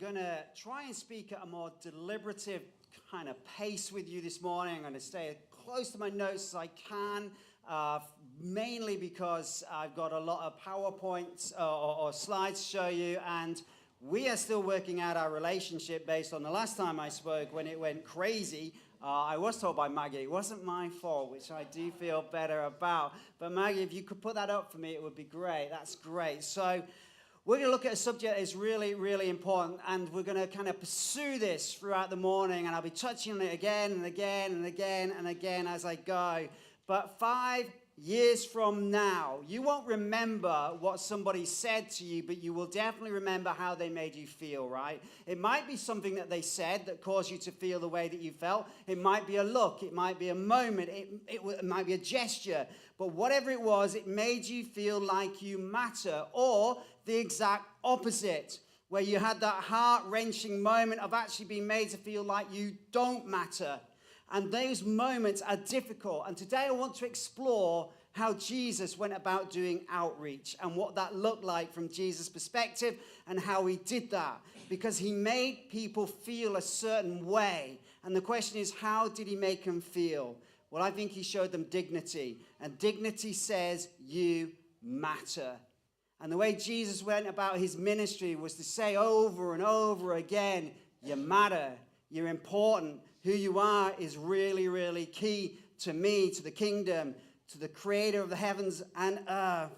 going to try and speak at a more deliberative kind of pace with you this morning. I'm going to stay as close to my notes as I can, mainly because I've got a lot of PowerPoints or slides to show you, and we are still working out our relationship based on the last time I spoke when it went crazy. I was told by Maggie it wasn't my fault, which I do feel better about. But Maggie, if you could put that up for me, it would be great. That's great. So we're going to look at a subject that is really, really important, and we're going to kind of pursue this throughout the morning, and I'll be touching on it again and again and again and again as I go. But 5 years from now, you won't remember what somebody said to you, but you will definitely remember how they made you feel, right? It might be something that they said that caused you to feel the way that you felt. It might be a look. It might be a moment. It might be a gesture. But whatever it was, it made you feel like you matter, or the exact opposite, where you had that heart-wrenching moment of actually being made to feel like you don't matter. And those moments are difficult. And today I want to explore how Jesus went about doing outreach and what that looked like from Jesus' perspective and how he did that. Because he made people feel a certain way. And the question is, how did he make them feel? Well, I think he showed them dignity. And dignity says, you matter. And the way Jesus went about his ministry was to say over and over again, you matter, you're important. Who you are is really, really key to me, to the kingdom, to the creator of the heavens and earth.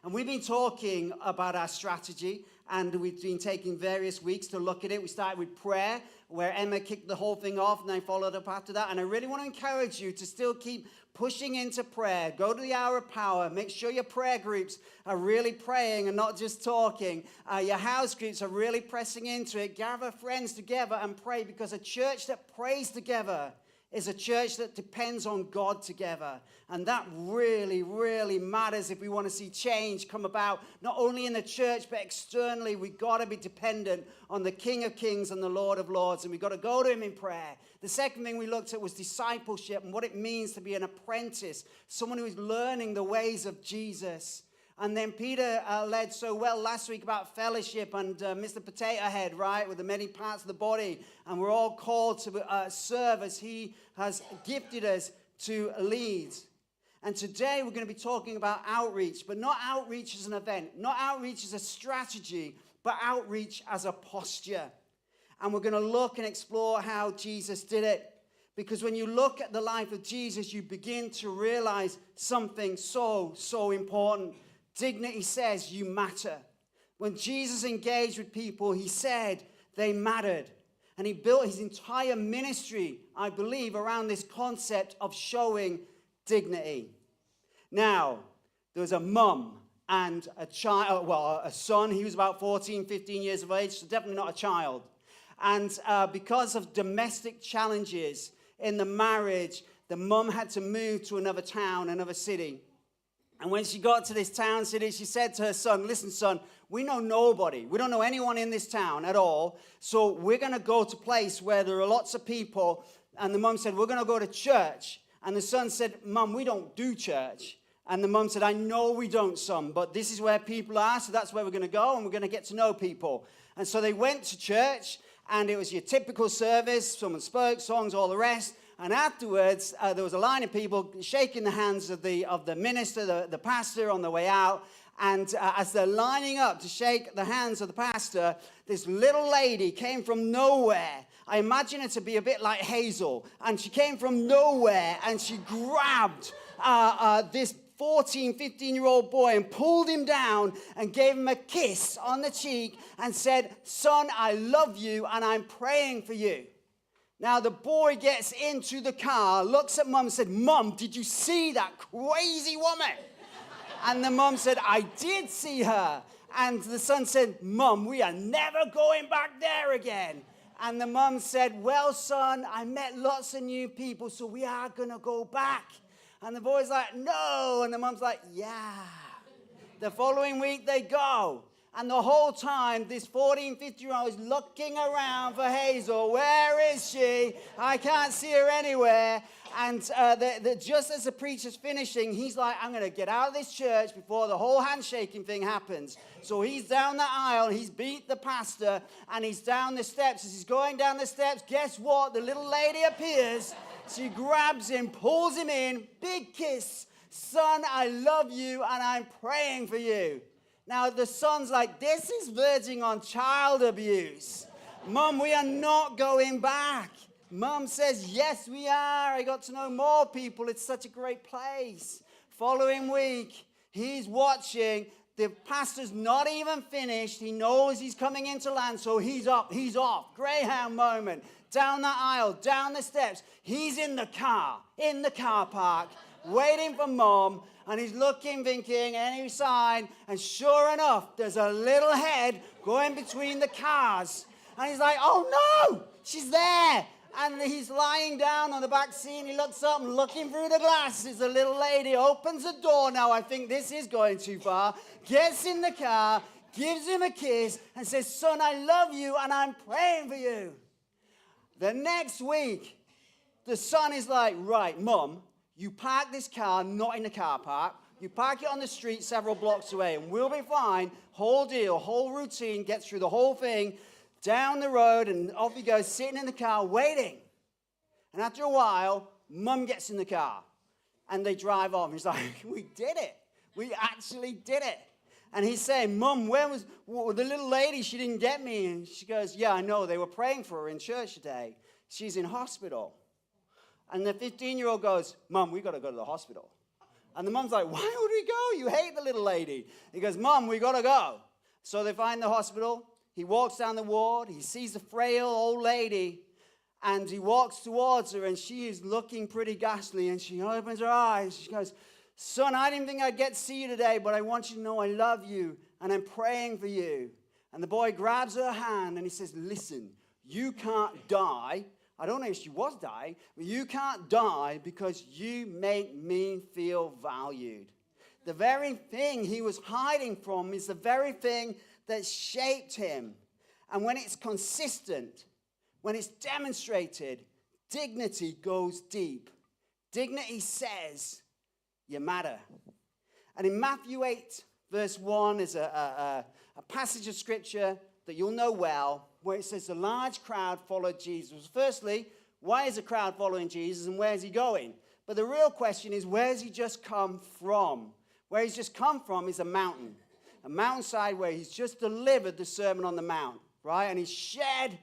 And we've been talking about our strategy, and we've been taking various weeks to look at it. We started with prayer, where Emma kicked the whole thing off, and I followed up after that. And I really want to encourage you to still keep pushing into prayer. Go to the hour of power. Make sure your prayer groups are really praying and not just talking. Your house groups are really pressing into it. Gather friends together and pray, because a church that prays together is a church that depends on God together. And that really, really matters if we want to see change come about, not only in the church, but externally. We've got to be dependent on the King of Kings and the Lord of Lords, and we've got to go to him in prayer. The second thing we looked at was discipleship and what it means to be an apprentice, someone who is learning the ways of Jesus. And then Peter led so well last week about fellowship and Mr. Potato Head, right, with the many parts of the body. And we're all called to serve as he has gifted us to lead. And today we're going to be talking about outreach, but not outreach as an event, not outreach as a strategy, but outreach as a posture. And we're going to look and explore how Jesus did it. Because when you look at the life of Jesus, you begin to realize something so important. Dignity says you matter. When Jesus engaged with people, he said they mattered. And he built his entire ministry, I believe, around this concept of showing dignity. Now, there was a mum and a child, well, a son. He was about 14, 15 years of age, so definitely not a child. And because of domestic challenges in the marriage, the mum had to move to another town, another city. And when she got to this town city, she said to her son, listen, son, we know nobody. We don't know anyone in this town at all. So we're going to go to a place where there are lots of people. And the mum said, we're going to go to church. And the son said, Mum, we don't do church. And the mum said, I know we don't, son, but this is where people are. So that's where we're going to go, and we're going to get to know people. And so they went to church, and it was your typical service. Someone spoke, songs, all the rest. And afterwards, there was a line of people shaking the hands of the minister, the pastor, on the way out. And as they're lining up to shake the hands of the pastor, this little lady came from nowhere. I imagine her to be a bit like Hazel. And she came from nowhere, and she grabbed this 14, 15-year-old boy and pulled him down and gave him a kiss on the cheek and said, son, I love you, and I'm praying for you. Now, the boy gets into the car, looks at mum and said, Mum, did you see that crazy woman? And the mum said, I did see her. And the son said, Mum, we are never going back there again. And the mum said, well, son, I met lots of new people, so we are going to go back. And the boy's like, no. And the mum's like, yeah. The following week they go. And the whole time, this 14, 15-year-old is looking around for Hazel. Where is she? I can't see her anywhere. And just as the preacher's finishing, he's like, I'm going to get out of this church before the whole handshaking thing happens. So he's down the aisle. He's beat the pastor. And he's down the steps. As he's going down the steps, guess what? The little lady appears. She grabs him, pulls him in. Big kiss. Son, I love you, and I'm praying for you. Now, the son's like, this is verging on child abuse. Mum, we are not going back. Mum says, yes, we are. I got to know more people. It's such a great place. Following week, he's watching. The pastor's not even finished. He knows he's coming into land, so he's up. He's off. Greyhound moment. Down the aisle, down the steps. He's in the car park, waiting for Mum. And he's looking, thinking, any sign. And sure enough, there's a little head going between the cars. And he's like, oh no, she's there. And he's lying down on the back seat. And he looks up and looking through the glasses. The little lady opens the door. Now, I think this is going too far. Gets in the car, gives him a kiss, and says, son, I love you, and I'm praying for you. The next week, the son is like, right, Mum, you park this car not in the car park. You park it on the street several blocks away, and we'll be fine. Whole deal, whole routine, gets through the whole thing, down the road, and off he goes, sitting in the car, waiting. And after a while, Mum gets in the car, and they drive off. He's like, we did it. We actually did it. And he's saying, Mum, where was the little lady? She didn't get me. And she goes, yeah, I know. They were praying for her in church today. She's in hospital. And the 15-year-old goes, Mum, we got to go to the hospital. And the mum's like, why would we go? You hate the little lady. He goes, Mum, we got to go. So they find the hospital. He walks down the ward. He sees the frail old lady. And he walks towards her. And she is looking pretty ghastly. And she opens her eyes. She goes, son, I didn't think I'd get to see you today. But I want you to know I love you. And I'm praying for you. And the boy grabs her hand. And he says, listen, you can't die. I don't know if she was dying, but you can't die because you make me feel valued. The very thing he was hiding from is the very thing that shaped him. And when it's consistent, when it's demonstrated, dignity goes deep. Dignity says, you matter. And in Matthew 8, verse 1 is a passage of scripture that you'll know well, where it says the large crowd followed Jesus. Firstly, why is the crowd following Jesus and where is he going? But the real question is, where has he just come from? Where he's just come from is a mountainside where he's just delivered the Sermon on the Mount, right? And he's shared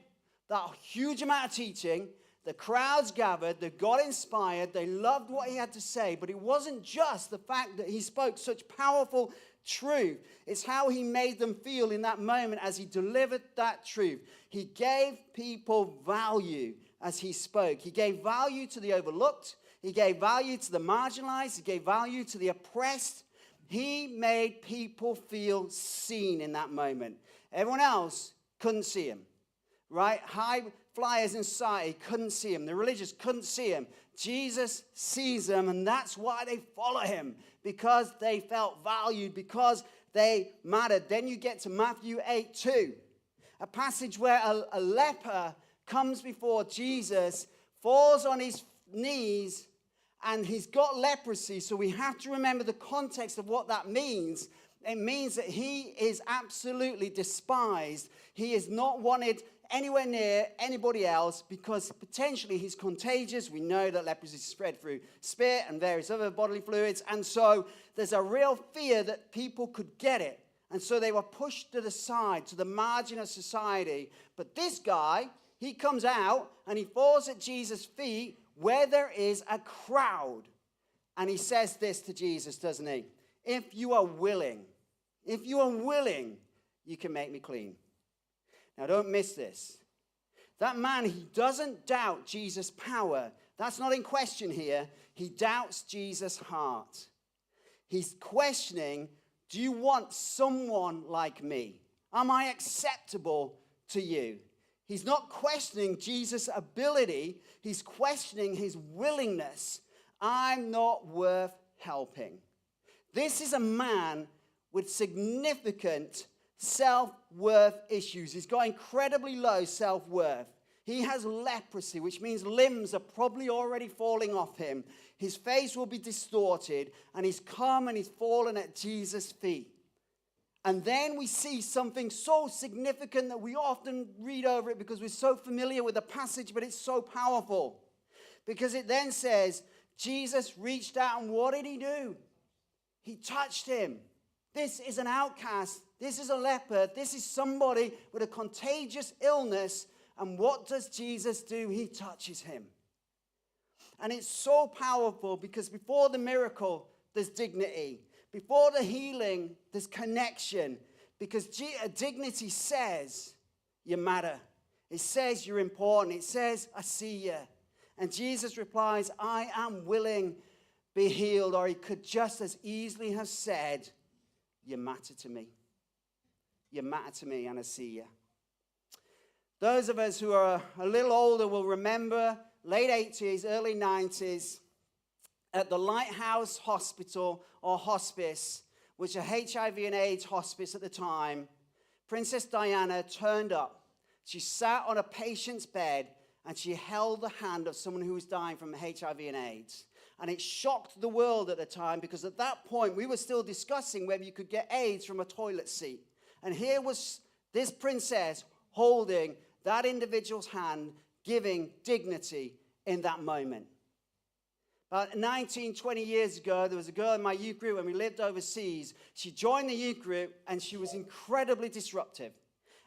that huge amount of teaching. The crowds gathered, they got inspired, they loved what he had to say, but it wasn't just the fact that he spoke such powerful truth. It's how he made them feel in that moment as he delivered that truth. He gave people value as he spoke. He gave value to the overlooked. He gave value to the marginalized. He gave value to the oppressed. He made people feel seen in that moment. Everyone else couldn't see him, right? High flyers in society couldn't see him. The religious couldn't see him. Jesus sees them, and that's why they follow him, because they felt valued, because they mattered. Then you get to Matthew 8:2, a passage where a leper comes before Jesus, falls on his knees, and he's got leprosy. So we have to remember the context of what that means. It means that he is absolutely despised. He is not wanted anywhere near anybody else because potentially he's contagious. We know that leprosy is spread through spit and various other bodily fluids. And so there's a real fear that people could get it. And so they were pushed to the side, to the margin of society. But this guy, he comes out and he falls at Jesus' feet where there is a crowd. And he says this to Jesus, doesn't he? If you are willing, you can make me clean. Now, don't miss this. That man, he doesn't doubt Jesus' power. That's not in question here. He doubts Jesus' heart. He's questioning, do you want someone like me? Am I acceptable to you? He's not questioning Jesus' ability. He's questioning his willingness. I'm not worth helping. This is a man with significant self-worth issues. He's got incredibly low self-worth. He has leprosy, which means limbs are probably already falling off him. His face will be distorted, and he's come and he's fallen at Jesus' feet. And then we see something so significant that we often read over it because we're so familiar with the passage, but it's so powerful. Because it then says, Jesus reached out, and what did he do? He touched him. This is an outcast. This is a leper. This is somebody with a contagious illness. And what does Jesus do? He touches him. And it's so powerful because before the miracle, there's dignity. Before the healing, there's connection. Because dignity says you matter. It says you're important. It says, I see you. And Jesus replies, I am willing, be healed. Or he could just as easily have said, you matter to me. You matter to me, and I see you. Those of us who are a little older will remember late 80s, early 90s, at the Lighthouse Hospital or Hospice, which was a HIV and AIDS hospice at the time, Princess Diana turned up. She sat on a patient's bed and she held the hand of someone who was dying from HIV and AIDS. And it shocked the world at the time because at that point we were still discussing whether you could get AIDS from a toilet seat. And here was this princess holding that individual's hand, giving dignity in that moment. About 19, 20 years ago, there was a girl in my youth group when we lived overseas. She joined the youth group, and she was incredibly disruptive.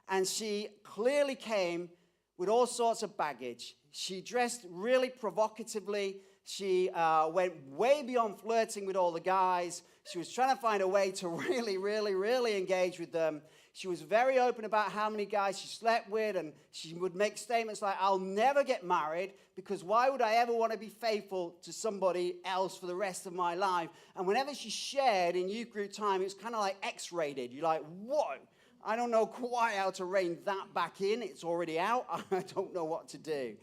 And she clearly came with all sorts of baggage. She dressed really provocatively. She went way beyond flirting with all the guys. She was trying to find a way to really engage with them. She was very open about how many guys she slept with, and she would make statements like, I'll never get married because why would I ever want to be faithful to somebody else for the rest of my life? And whenever she shared in youth group time, it was kind of like X-rated. You're like, whoa, I don't know quite how to rein that back in. It's already out. I don't know what to do.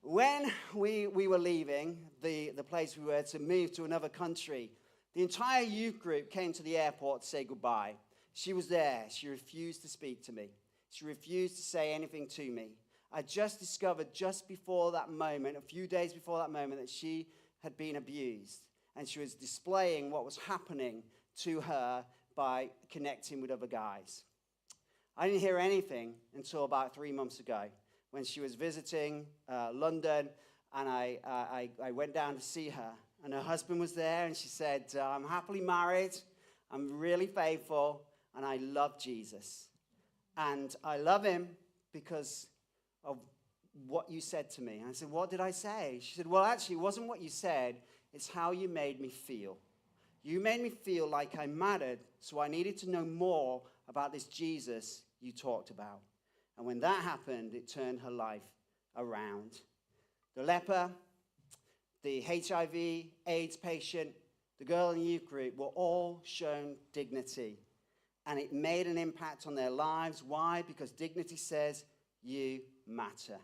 When we were leaving the place we were to move to another country, the entire youth group came to the airport to say goodbye. She was there. She refused to speak to me. She refused to say anything to me. I just discovered just before that moment, a few days before that moment, that she had been abused. And she was displaying what was happening to her by connecting with other guys. I didn't hear anything until about 3 months ago when she was visiting London, and I went down to see her. And her husband was there, and she said, I'm happily married. I'm really faithful. And I love Jesus. And I love him because of what you said to me. And I said, what did I say? She said, well, actually, it wasn't what you said. It's how you made me feel. You made me feel like I mattered, so I needed to know more about this Jesus you talked about. And when that happened, it turned her life around. The leper, the HIV, AIDS patient, the girl in the youth group were all shown dignity. And it made an impact on their lives. Why? Because dignity says you matter.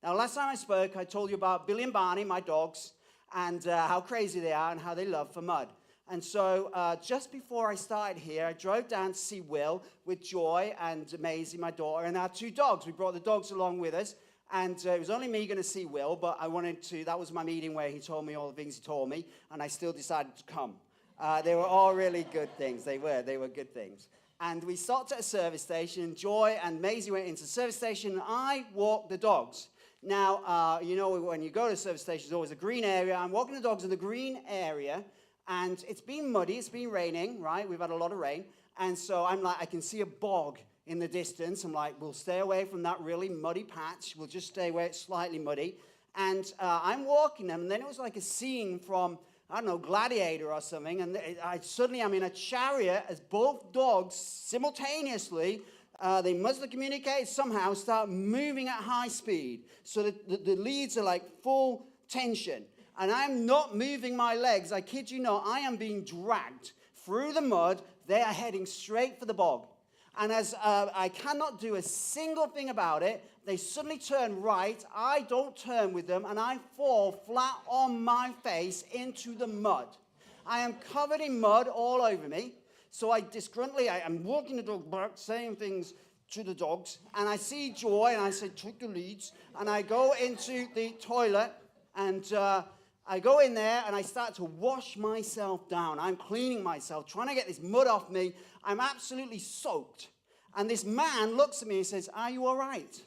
Now, last time I spoke, I told you about Billy and Barney, my dogs, and how crazy they are and how they love for mud. And so just before I started here, I drove down to see Will with Joy and Maisie, my daughter, and our two dogs. We brought the dogs along with us. And it was only me going to see Will, but I wanted to, that was my meeting where he told me all the things he told me, and I still decided to come. They were all really good things. They were good things. And we stopped at a service station. Joy and Maisie went into the service station, and I walked the dogs. Now, you know, when you go to a service station, there's always a green area. I'm walking the dogs in the green area, and it's been muddy. It's been raining, right? We've had a lot of rain. And so I'm like, I can see a bog in the distance. I'm like, we'll stay away from that really muddy patch. We'll just stay where it's slightly muddy. And I'm walking them, and then it was like a scene from, I don't know, Gladiator or something, and I'm in a chariot as both dogs simultaneously, they must have communicated somehow, start moving at high speed, so that the leads are like full tension, and I'm not moving my legs. I kid you not, I am being dragged through the mud. They are heading straight for the bog, and as I cannot do a single thing about it, they suddenly turn right. I don't turn with them, and I fall flat on my face into the mud. I am covered in mud all over me. So I'm walking the dog back, saying things to the dogs, and I see Joy, and I say, take the leads, and I go into the toilet, and I go in there, and I start to wash myself down. I'm cleaning myself, trying to get this mud off me. I'm absolutely soaked. And this man looks at me and says, are you all right?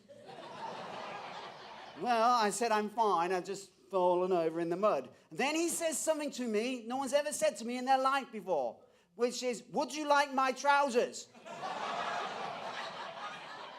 Well, I said, I'm fine. I've just fallen over in the mud. And then he says something to me no one's ever said to me in their life before, which is, would you like my trousers?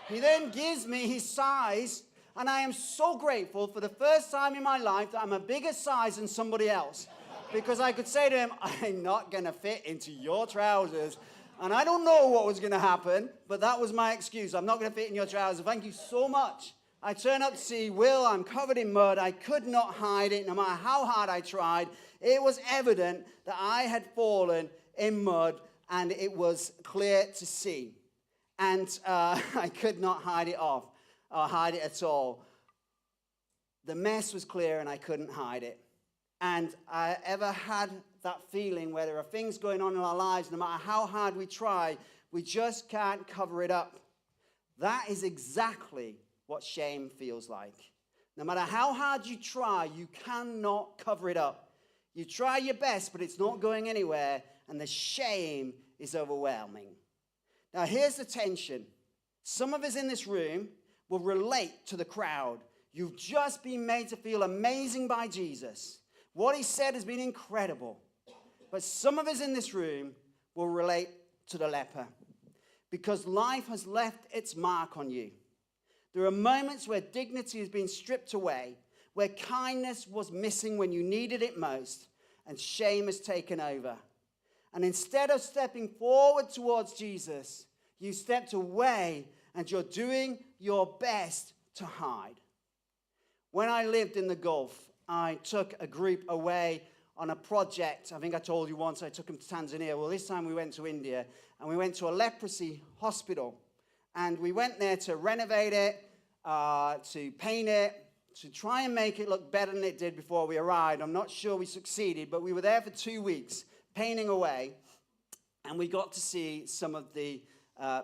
He then gives me his size, and I am so grateful for the first time in my life that I'm a bigger size than somebody else. Because I could say to him, I'm not going to fit into your trousers. And I don't know what was going to happen, but that was my excuse. I'm not going to fit in your trousers. Thank you so much. I turn up to see Will. I'm covered in mud. I could not hide it, no matter how hard I tried. It was evident that I had fallen in mud, and it was clear to see. And I could not hide it off, or hide it at all. The mess was clear, and I couldn't hide it. And I ever had that feeling where there are things going on in our lives, no matter how hard we try, we just can't cover it up. That is exactly what shame feels like. No matter how hard you try, you cannot cover it up. You try your best, but it's not going anywhere, and the shame is overwhelming. Now, here's the tension. Some of us in this room will relate to the crowd. You've just been made to feel amazing by Jesus. What he said has been incredible. But some of us in this room will relate to the leper because life has left its mark on you. There are moments where dignity has been stripped away, where kindness was missing when you needed it most, and shame has taken over. And instead of stepping forward towards Jesus, you stepped away and you're doing your best to hide. When I lived in the Gulf, I took a group away on a project. I think I told you once I took them to Tanzania. Well, this time we went to India, and we went to a leprosy hospital. And we went there to renovate it, to paint it, to try and make it look better than it did before we arrived. I'm not sure we succeeded, but we were there for 2 weeks, painting away. And we got to see some of the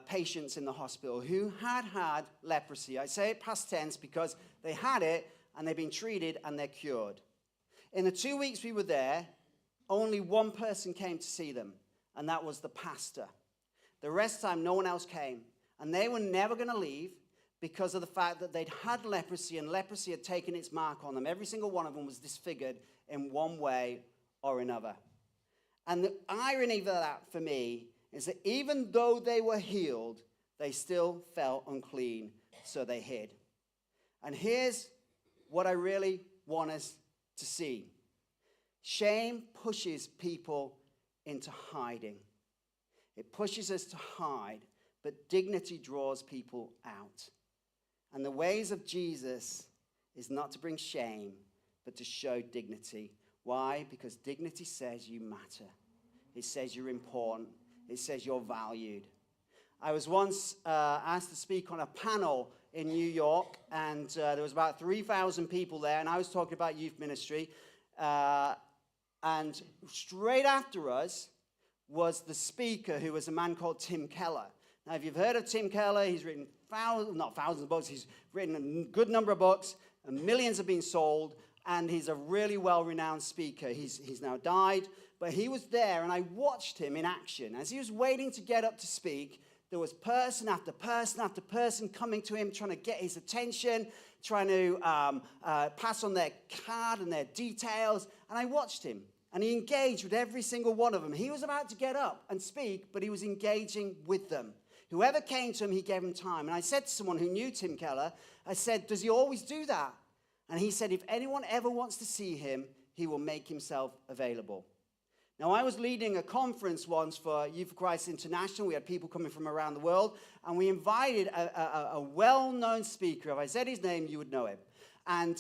patients in the hospital who had leprosy. I say it past tense because they had it, and they've been treated, and they're cured. In the 2 weeks we were there, only one person came to see them, and that was the pastor. The rest of the time, no one else came. And they were never going to leave because of the fact that they'd had leprosy, and leprosy had taken its mark on them. Every single one of them was disfigured in one way or another. And the irony of that for me is that even though they were healed, they still felt unclean, so they hid. And here's what I really want us to see. Shame pushes people into hiding. It pushes us to hide, but dignity draws people out. And the ways of Jesus is not to bring shame, but to show dignity. Why? Because dignity says you matter. It says you're important. It says you're valued. I was once asked to speak on a panel in New York, and there was about 3,000 people there, and I was talking about youth ministry. And straight after us was the speaker, who was a man called Tim Keller. Now, if you've heard of Tim Keller, he's written not thousands of books, he's written a good number of books, and millions have been sold, and he's a really well-renowned speaker. He's now died, but he was there, and I watched him in action. As he was waiting to get up to speak, there was person after person after person coming to him, trying to get his attention, trying to pass on their card and their details, and I watched him. And he engaged with every single one of them. He was about to get up and speak, but he was engaging with them. Whoever came to him, he gave him time. And I said to someone who knew Tim Keller, I said, does he always do that? And he said, if anyone ever wants to see him, he will make himself available. Now, I was leading a conference once for Youth for Christ International. We had people coming from around the world, and we invited a well-known speaker. If I said his name, you would know him. And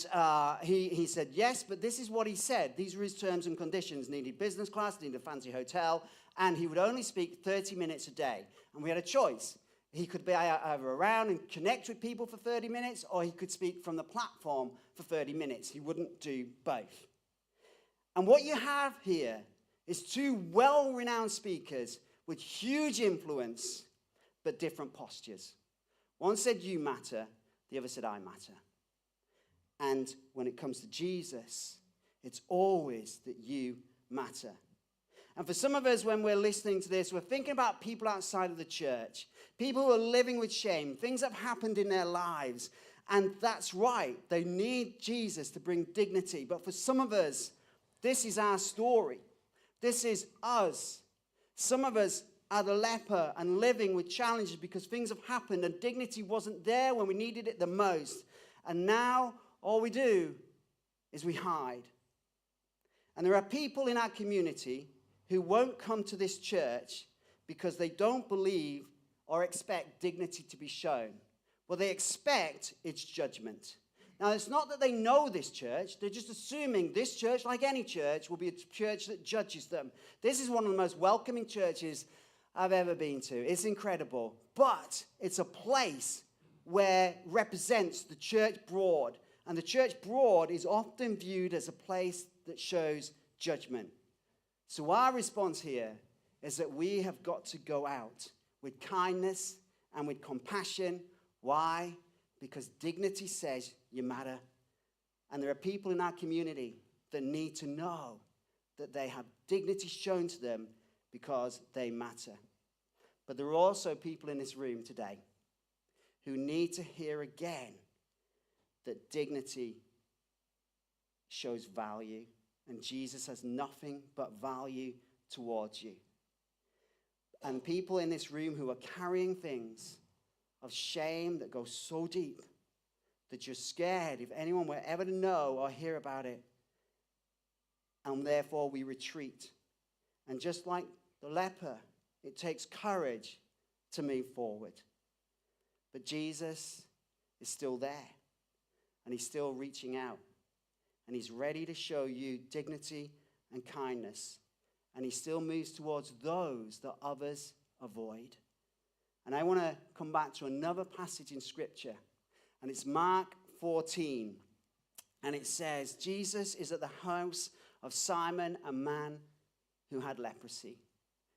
he said, yes, but this is what he said. These were his terms and conditions. Needed business class, needed a fancy hotel, and he would only speak 30 minutes a day. And we had a choice. He could be either around and connect with people for 30 minutes, or he could speak from the platform for 30 minutes. He wouldn't do both. And what you have here is two well-renowned speakers with huge influence, but different postures. One said, you matter. The other said, I matter. And when it comes to Jesus, it's always that you matter. And for some of us, when we're listening to this, we're thinking about people outside of the church, people who are living with shame, things that have happened in their lives. And that's right. They need Jesus to bring dignity. But for some of us, this is our story. This is us. Some of us are the leper and living with challenges because things have happened and dignity wasn't there when we needed it the most. And now all we do is we hide. And there are people in our community who won't come to this church because they don't believe or expect dignity to be shown. What they expect is judgment. Now, it's not that they know this church. They're just assuming this church, like any church, will be a church that judges them. This is one of the most welcoming churches I've ever been to. It's incredible. But it's a place where represents the church broad. And the church broad is often viewed as a place that shows judgment. So our response here is that we have got to go out with kindness and with compassion. Why? Because dignity says you matter. And there are people in our community that need to know that they have dignity shown to them because they matter. But there are also people in this room today who need to hear again that dignity shows value. And Jesus has nothing but value towards you. And people in this room who are carrying things of shame that go so deep that you're scared if anyone were ever to know or hear about it. And therefore we retreat. And just like the leper, it takes courage to move forward. But Jesus is still there. And he's still reaching out. And he's ready to show you dignity and kindness. And he still moves towards those that others avoid. And I want to come back to another passage in Scripture. And it's Mark 14. And it says, Jesus is at the house of Simon, a man who had leprosy.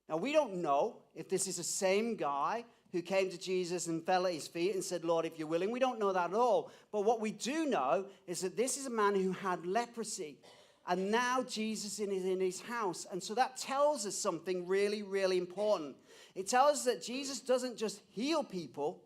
Now, we don't know if this is the same guy who came to Jesus and fell at his feet and said, Lord, if you're willing. We don't know that at all. But what we do know is that this is a man who had leprosy. And now Jesus is in his house. And so that tells us something really, really important. It tells us that Jesus doesn't just heal people.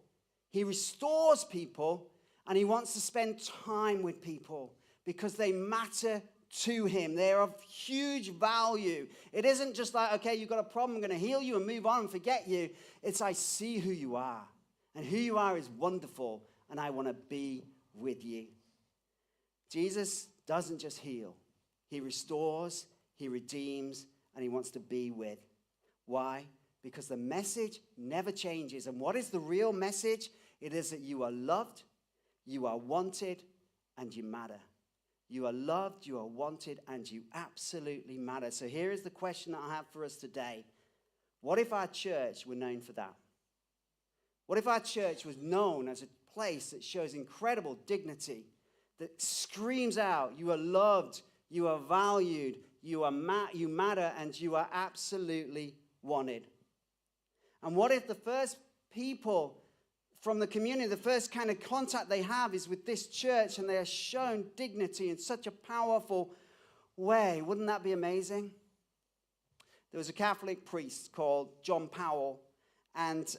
He restores people. And he wants to spend time with people because they matter to him. They're of huge value. It isn't just like, okay, you've got a problem, I'm going to heal you and move on and forget you. It's I see who you are. And who you are is wonderful. And I want to be with you. Jesus doesn't just heal. He restores, he redeems, and he wants to be with. Why? Because the message never changes. And what is the real message? It is that you are loved, you are wanted, and you matter. You are loved, you are wanted, and you absolutely matter. So here is the question that I have for us today. What if our church were known for that? What if our church was known as a place that shows incredible dignity, that screams out, you are loved, you are valued, you matter, and you are absolutely wanted? And what if the first people from the community, the first kind of contact they have is with this church and they are shown dignity in such a powerful way? Wouldn't that be amazing? There was a Catholic priest called John Powell, and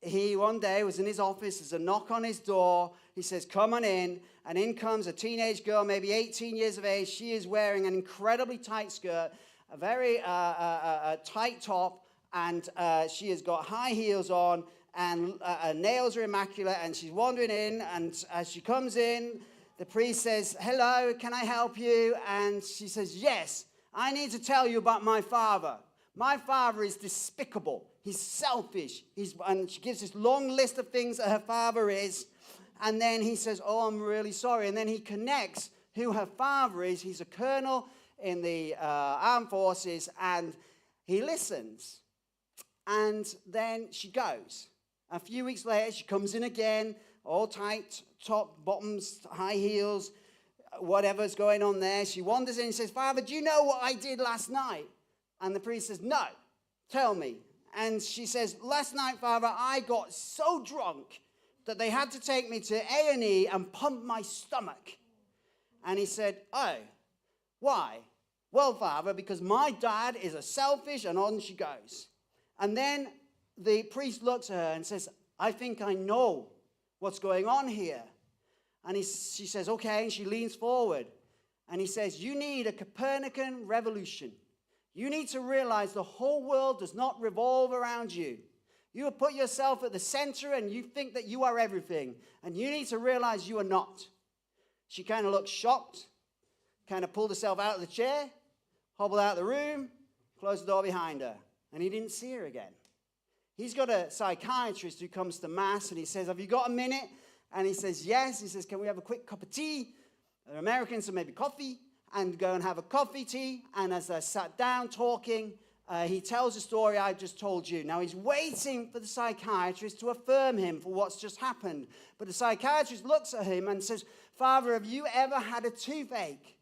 he one day was in his office. There's a knock on his door. He says, come on in. And in comes a teenage girl, maybe 18 years of age. She is wearing an incredibly tight skirt, a very tight top, and she has got high heels on, and her nails are immaculate, and she's wandering in, and as she comes in, the priest says, hello, can I help you? And she says, yes, I need to tell you about my father. My father is despicable. He's selfish. And she gives this long list of things that her father is. And then he says, oh, I'm really sorry. And then he connects who her father is. He's a colonel in the armed forces. And he listens. And then she goes. A few weeks later, she comes in again, all tight, top, bottoms, high heels, whatever's going on there. She wanders in and says, Father, do you know what I did last night? And the priest says, no. Tell me. And she says, last night, Father, I got so drunk that they had to take me to A&E and pump my stomach. And he said, oh, why? Well, Father, because my dad is a selfish, and on she goes. And then the priest looks at her and says, I think I know what's going on here. And she says, okay, and she leans forward. And he says, you need a Copernican revolution. You need to realize the whole world does not revolve around you. You have put yourself at the center and you think that you are everything. And you need to realize you are not. She kind of looked shocked, kind of pulled herself out of the chair, hobbled out of the room, closed the door behind her. And he didn't see her again. He's got a psychiatrist who comes to Mass and he says, have you got a minute? And he says, yes. He says, can we have a quick cup of tea? They're Americans, so maybe coffee. And go and have a coffee tea. And as they sat down talking, he tells the story I just told you. Now, he's waiting for the psychiatrist to affirm him for what's just happened. But the psychiatrist looks at him and says, Father, have you ever had a toothache?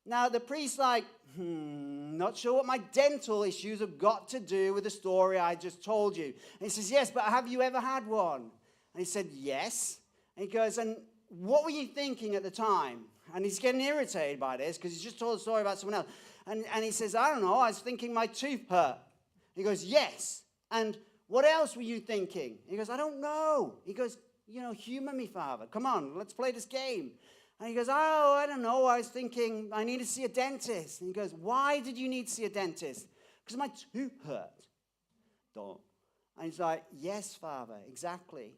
Now, the priest's like, not sure what my dental issues have got to do with the story I just told you. And he says, yes, but have you ever had one? And he said, yes. And he goes, and what were you thinking at the time? And he's getting irritated by this because he's just told a story about someone else. And he says, I don't know, I was thinking my tooth hurt. He goes, yes. And what else were you thinking? He goes, I don't know. He goes, humor me, Father. Come on, let's play this game. And he goes, oh, I don't know. I was thinking I need to see a dentist. And he goes, why did you need to see a dentist? Because my tooth hurt. Don't. And he's like, yes, Father, exactly.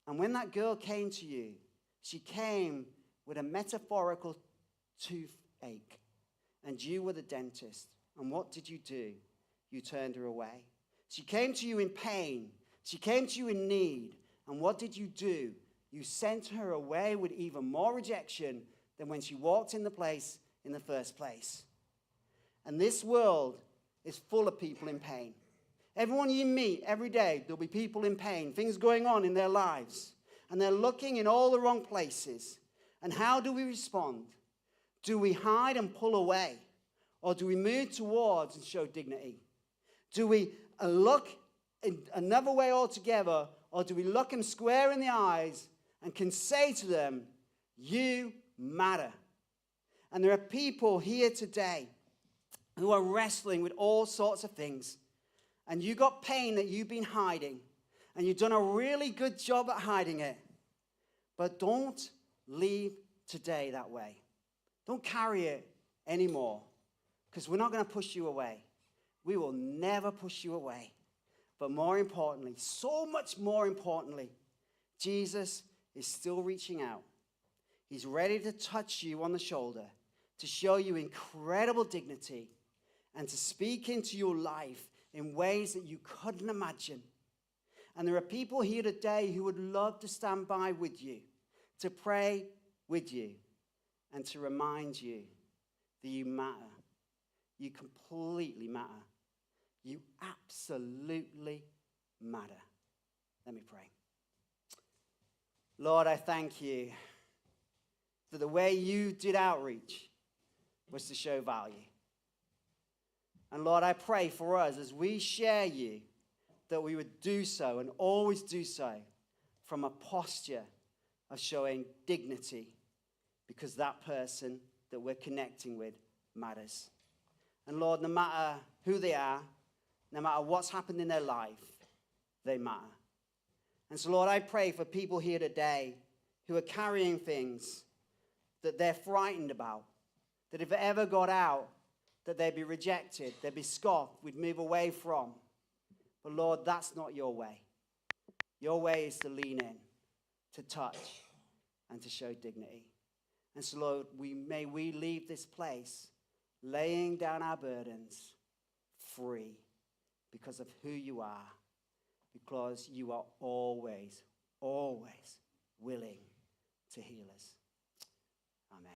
And when that girl came to you, she came with a metaphorical toothache. And you were the dentist. And what did you do? You turned her away. She came to you in pain. She came to you in need. And what did you do? You sent her away with even more rejection than when she walked in the place in the first place. And this world is full of people in pain. Everyone you meet every day, there'll be people in pain, things going on in their lives. And they're looking in all the wrong places. And how do we respond? Do we hide and pull away? Or do we move towards and show dignity? Do we look in another way altogether? Or do we look them square in the eyes and can say to them, you matter? And there are people here today who are wrestling with all sorts of things. And you got pain that you've been hiding. And you've done a really good job at hiding it. But don't leave today that way. Don't carry it anymore. Because we're not going to push you away. We will never push you away. But more importantly, so much more importantly, Jesus is still reaching out. He's ready to touch you on the shoulder, to show you incredible dignity, and to speak into your life in ways that you couldn't imagine. And there are people here today who would love to stand by with you, to pray with you, and to remind you that you matter. You completely matter. You absolutely matter. Let me pray. Lord, I thank you that the way you did outreach was to show value. And Lord, I pray for us as we share you that we would do so and always do so from a posture of showing dignity, because that person that we're connecting with matters. And Lord, no matter who they are, no matter what's happened in their life, they matter. And so, Lord, I pray for people here today who are carrying things that they're frightened about, that if it ever got out, that they'd be rejected, they'd be scoffed, we'd move away from. But Lord, that's not your way. Your way is to lean in, to touch, and to show dignity. And so, Lord, may we leave this place laying down our burdens free because of who you are, because you are always, always willing to heal us.